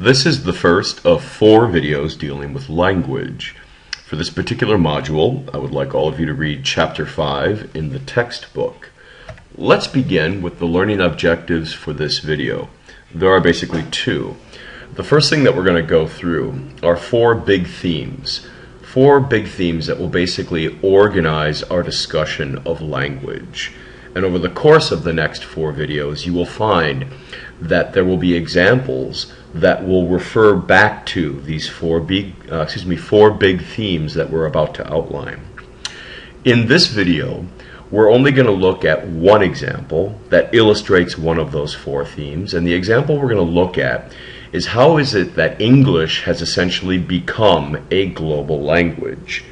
This is the first of 4 videos dealing with language. For this particular module, I would like all of you to read Chapter 5 in the textbook. Let's begin with the learning objectives for this video. There are basically 2. The first thing that we're going to go through are 4 big themes. 4 big themes that will basically organize our discussion of language. And over the course of the next 4 videos, you will find that there will be examples that will refer back to these 4 big themes that we're about to outline. In this video, we're only going to look at one example that illustrates one of those 4 themes, and the example we're going to look at is how is it that English has essentially become a global language.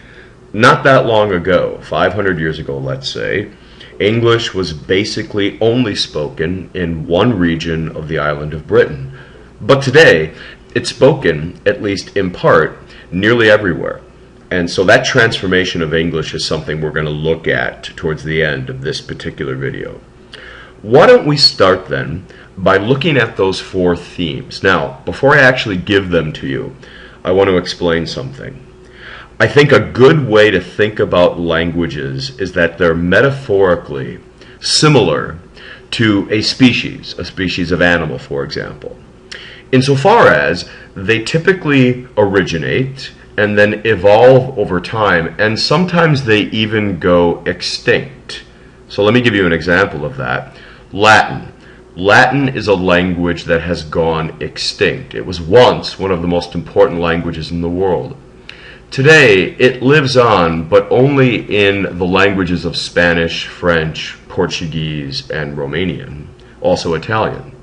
Not that long ago, 500 years ago let's say, English was basically only spoken in one region of the island of Britain. But today, it's spoken, at least in part, nearly everywhere. And so that transformation of English is something we're going to look at towards the end of this particular video. Why don't we start then by looking at those 4 themes. Now, before I actually give them to you, I want to explain something. I think a good way to think about languages is that they're metaphorically similar to a species of animal, for example. Insofar as they typically originate and then evolve over time, and sometimes they even go extinct. So let me give you an example of that. Latin. Latin is a language that has gone extinct. It was once one of the most important languages in the world. Today, it lives on, but only in the languages of Spanish, French, Portuguese, and Romanian, also Italian.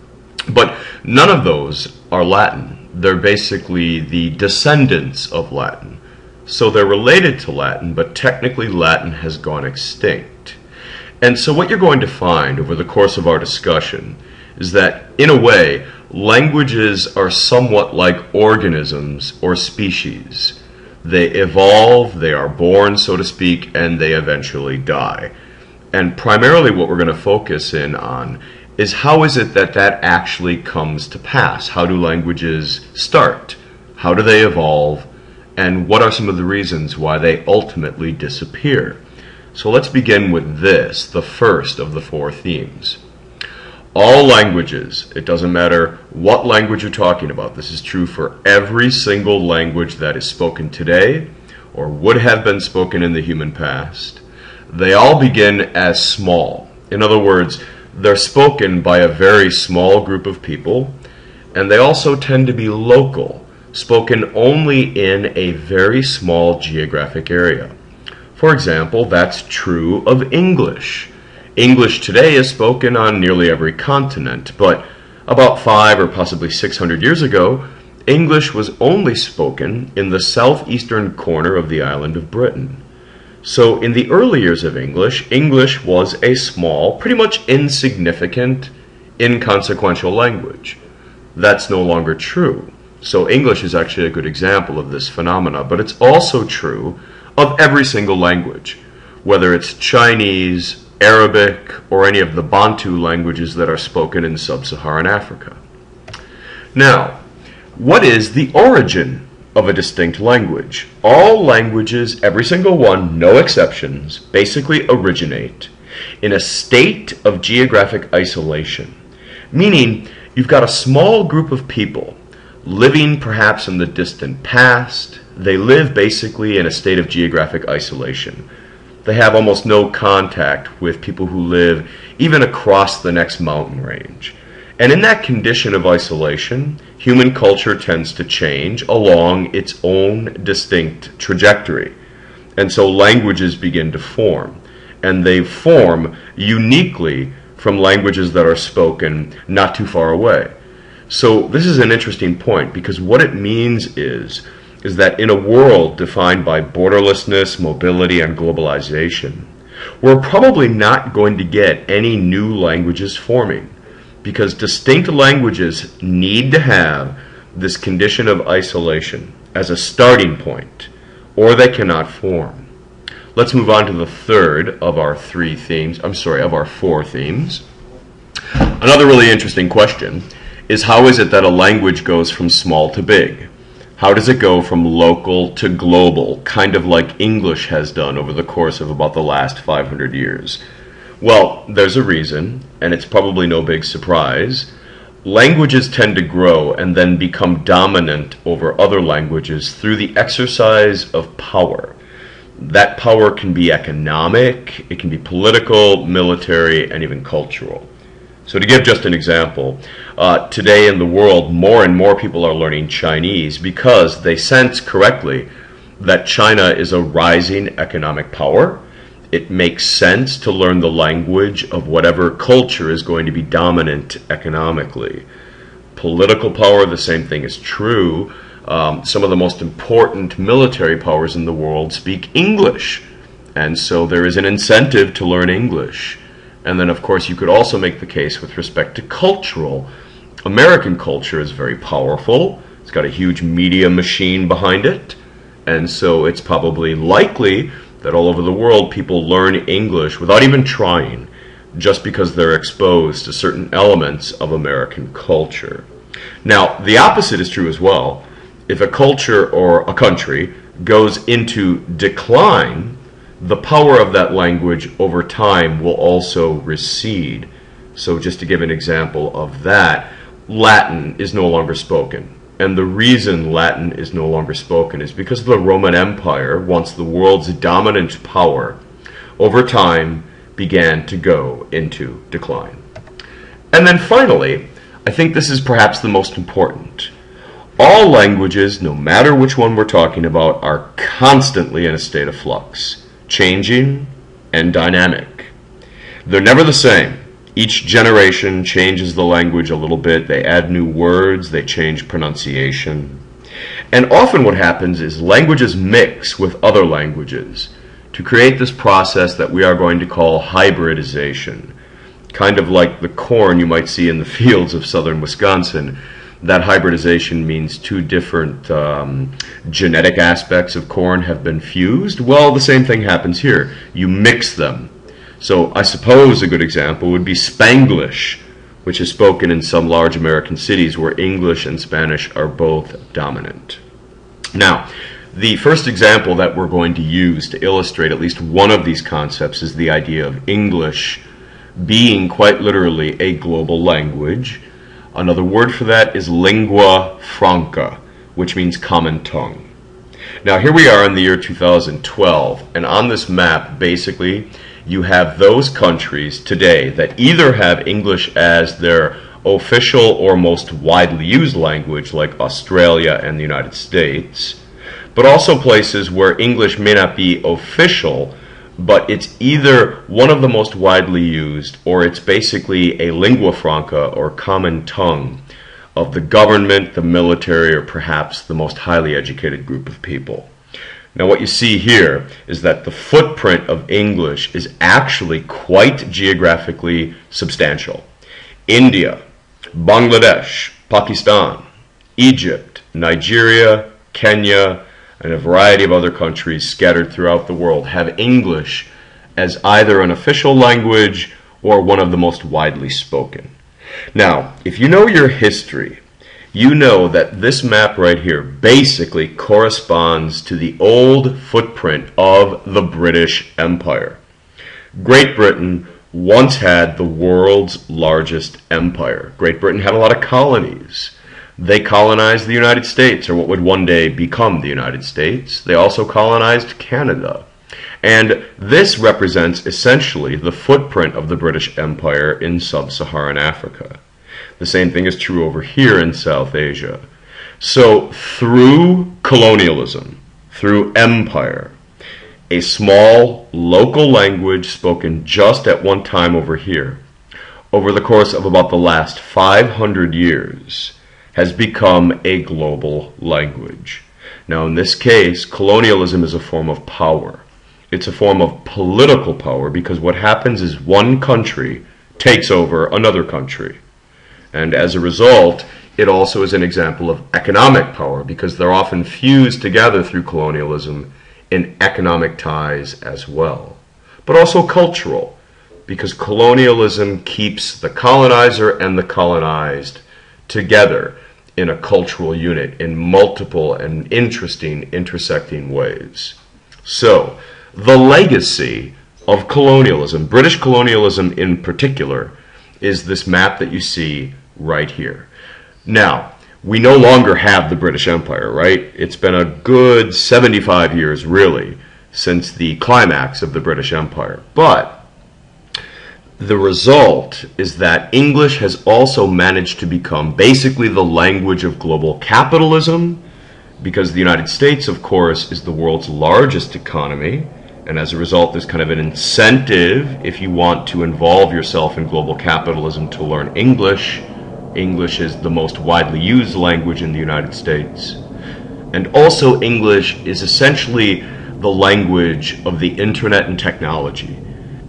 But none of those are Latin. They're basically the descendants of Latin. So they're related to Latin, but technically Latin has gone extinct. And so what you're going to find over the course of our discussion is that, in a way, languages are somewhat like organisms or species. They evolve, they are born, so to speak, and they eventually die. And primarily what we're going to focus in on is how is it that that actually comes to pass? How do languages start? How do they evolve? And what are some of the reasons why they ultimately disappear? So let's begin with this, the first of the 4 themes. All languages, it doesn't matter what language you're talking about, this is true for every single language that is spoken today or would have been spoken in the human past, they all begin as small. In other words, they're spoken by a very small group of people, and they also tend to be local, spoken only in a very small geographic area. For example, that's true of English. English today is spoken on nearly every continent, but about 500 or possibly 600 years ago, English was only spoken in the southeastern corner of the island of Britain. So in the early years of English, English was a small, pretty much insignificant, inconsequential language. That's no longer true. So English is actually a good example of this phenomena, but it's also true of every single language, whether it's Chinese, Arabic, or any of the Bantu languages that are spoken in sub-Saharan Africa. Now, what is the origin of a distinct language? All languages, every single one, no exceptions, basically originate in a state of geographic isolation, meaning you've got a small group of people living perhaps in the distant past. They live basically in a state of geographic isolation. They have almost no contact with people who live even across the next mountain range. And in that condition of isolation, human culture tends to change along its own distinct trajectory. And so languages begin to form. And they form uniquely from languages that are spoken not too far away. So this is an interesting point, because what it means is that in a world defined by borderlessness, mobility, and globalization, we're probably not going to get any new languages forming, because distinct languages need to have this condition of isolation as a starting point, or they cannot form. Let's move on to the third of our 4 themes. Another really interesting question is how is it that a language goes from small to big? How does it go from local to global, kind of like English has done over the course of about the last 500 years? Well, there's a reason, and it's probably no big surprise. Languages tend to grow and then become dominant over other languages through the exercise of power. That power can be economic, it can be political, military, and even cultural. So to give just an example, today in the world, more and more people are learning Chinese because they sense correctly that China is a rising economic power. It makes sense to learn the language of whatever culture is going to be dominant economically. Political power, the same thing is true. Some of the most important military powers in the world speak English, and so there is an incentive to learn English. And then, of course, you could also make the case with respect to cultural. American culture is very powerful. It's got a huge media machine behind it. And so it's probably likely that all over the world people learn English without even trying, just because they're exposed to certain elements of American culture. Now, the opposite is true as well. If a culture or a country goes into decline, the power of that language over time will also recede. So just to give an example of that, Latin is no longer spoken. And the reason Latin is no longer spoken is because the Roman Empire, once the world's dominant power, over time began to go into decline. And then finally, I think this is perhaps the most important. All languages, no matter which one we're talking about, are constantly in a state of flux, changing and dynamic. They're never the same. Each generation changes the language a little bit. They add new words, they change pronunciation. And often what happens is languages mix with other languages to create this process that we are going to call hybridization. Kind of like the corn you might see in the fields of southern Wisconsin. That hybridization means two different genetic aspects of corn have been fused. Well, the same thing happens here. You mix them. So I suppose a good example would be Spanglish, which is spoken in some large American cities where English and Spanish are both dominant. Now, the first example that we're going to use to illustrate at least one of these concepts is the idea of English being quite literally a global language. Another word for that is lingua franca, which means common tongue. Now here we are in the year 2012, and on this map basically you have those countries today that either have English as their official or most widely used language, like Australia and the United States, but also places where English may not be official, but it's either one of the most widely used or it's basically a lingua franca or common tongue of the government, the military, or perhaps the most highly educated group of people. Now what you see here is that the footprint of English is actually quite geographically substantial. India, Bangladesh, Pakistan, Egypt, Nigeria, Kenya, and a variety of other countries scattered throughout the world have English as either an official language or one of the most widely spoken. Now, if you know your history, you know that this map right here basically corresponds to the old footprint of the British Empire. Great Britain once had the world's largest empire. Great Britain had a lot of colonies. They colonized the United States, or what would one day become the United States. They also colonized Canada. And this represents essentially the footprint of the British Empire in sub-Saharan Africa. The same thing is true over here in South Asia. So through colonialism, through empire, a small local language spoken just at one time over here, over the course of about the last 500 years, has become a global language. Now in this case, colonialism is a form of power. It's a form of political power because what happens is one country takes over another country. And as a result, it also is an example of economic power because they're often fused together through colonialism in economic ties as well. But also cultural, because colonialism keeps the colonizer and the colonized together in a cultural unit in multiple and interesting intersecting ways. So, the legacy of colonialism, British colonialism in particular, is this map that you see right here. Now, we no longer have the British Empire, right? It's been a good 75 years, really, since the climax of the British Empire. But the result is that English has also managed to become basically the language of global capitalism, because the United States, of course, is the world's largest economy, and as a result, there's kind of an incentive, if you want to involve yourself in global capitalism, to learn English. English is the most widely used language in the United States. And also, English is essentially the language of the internet and technology.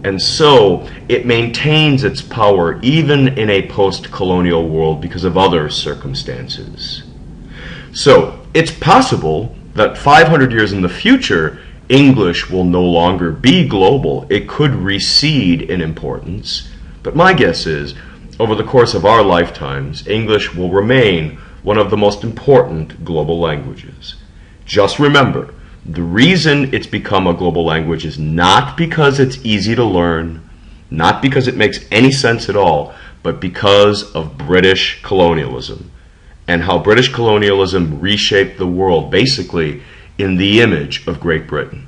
And so, it maintains its power even in a post-colonial world because of other circumstances. So, it's possible that 500 years in the future, English will no longer be global. It could recede in importance. But my guess is, over the course of our lifetimes, English will remain one of the most important global languages. Just remember, the reason it's become a global language is not because it's easy to learn, not because it makes any sense at all, but because of British colonialism and how British colonialism reshaped the world, basically in the image of Great Britain.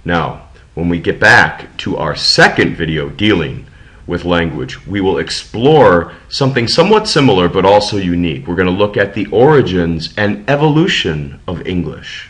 Now, when we get back to our second video dealing with language, we will explore something somewhat similar but also unique. We're going to look at the origins and evolution of English.